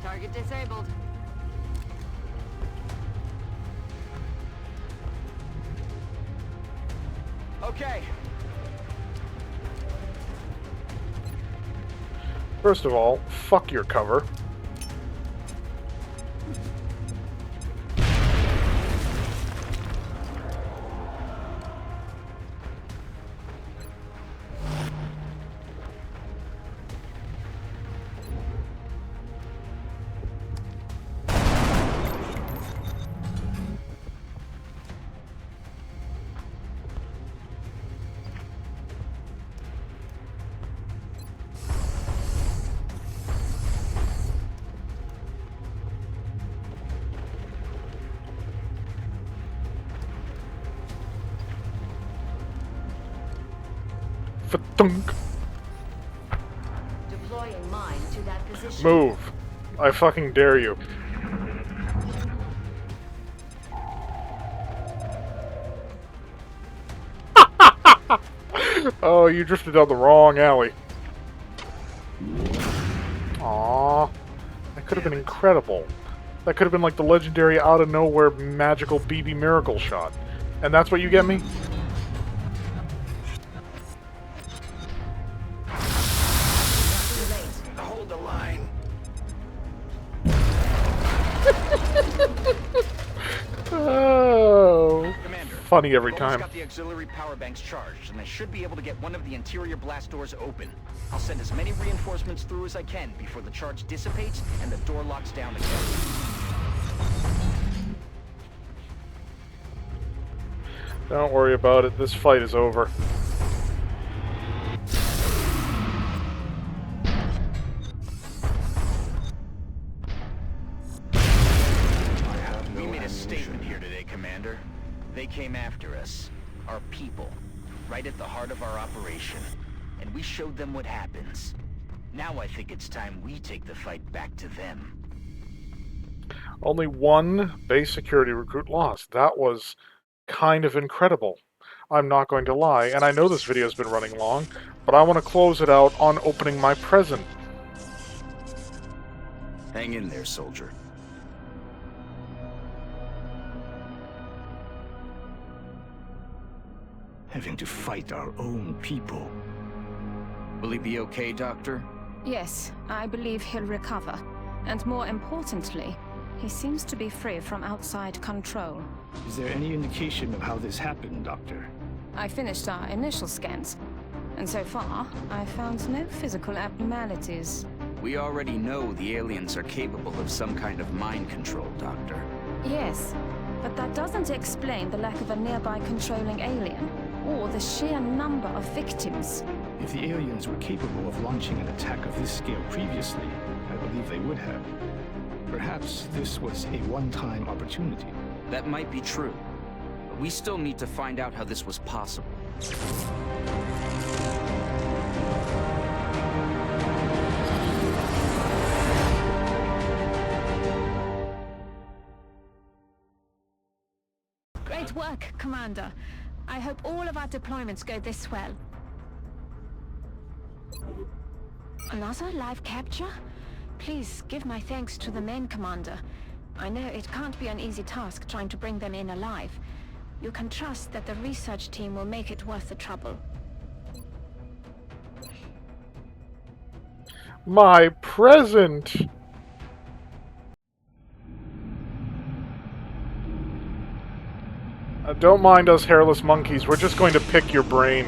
Target disabled. Okay. First of all, fuck your cover. Fa-dunk. Deploying mine to that position. Move. I fucking dare you. Oh, you drifted down the wrong alley. Aww. That could have been incredible. That could have been like the legendary out-of-nowhere magical BB miracle shot. And that's what you get me? Hold the line. Oh. Commander, Funny every I've almost time. got the auxiliary power banks charged, and I should be able to get one of the interior blast doors open. I'll send as many reinforcements through as I can before the charge dissipates and the door locks down again. Don't worry about it. This fight is over. We made a statement here today, Commander. They came after us. Our people. Right at the heart of our operation. And we showed them what happens. Now I think it's time we take the fight back to them. Only one base security recruit lost. That was kind of incredible. I'm not going to lie, and I know this video's been running long, but I want to close it out on opening my present. Hang in there, soldier. Having to fight our own people. Will he be okay, Doctor? Yes, I believe he'll recover. And more importantly, he seems to be free from outside control. Is there any indication of how this happened, Doctor? I finished our initial scans, and so far, I found no physical abnormalities. We already know the aliens are capable of some kind of mind control, Doctor. Yes, but that doesn't explain the lack of a nearby controlling alien, or the sheer number of victims. If the aliens were capable of launching an attack of this scale previously, I believe they would have. Perhaps this was a one-time opportunity. That might be true. But we still need to find out how this was possible. Great work, Commander. I hope all of our deployments go this well. Another live capture? Please give my thanks to the main commander. I know it can't be an easy task trying to bring them in alive. You can trust that the research team will make it worth the trouble. My present! Don't mind us hairless monkeys, we're just going to pick your brain.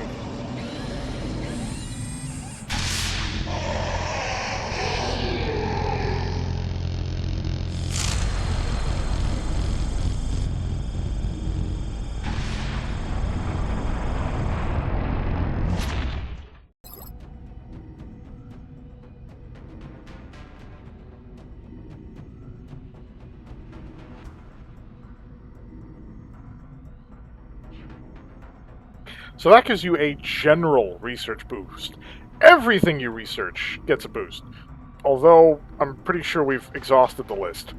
So that gives you a general research boost. Everything you research gets a boost. Although, I'm pretty sure we've exhausted the list.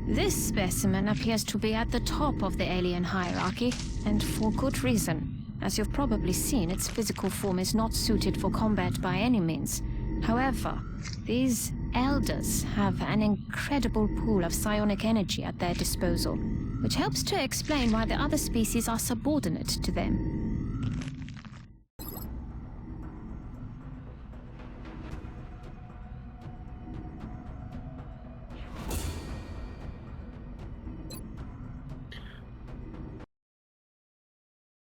This specimen appears to be at the top of the alien hierarchy, and for good reason. As you've probably seen, its physical form is not suited for combat by any means. However, these elders have an incredible pool of psionic energy at their disposal, which helps to explain why the other species are subordinate to them.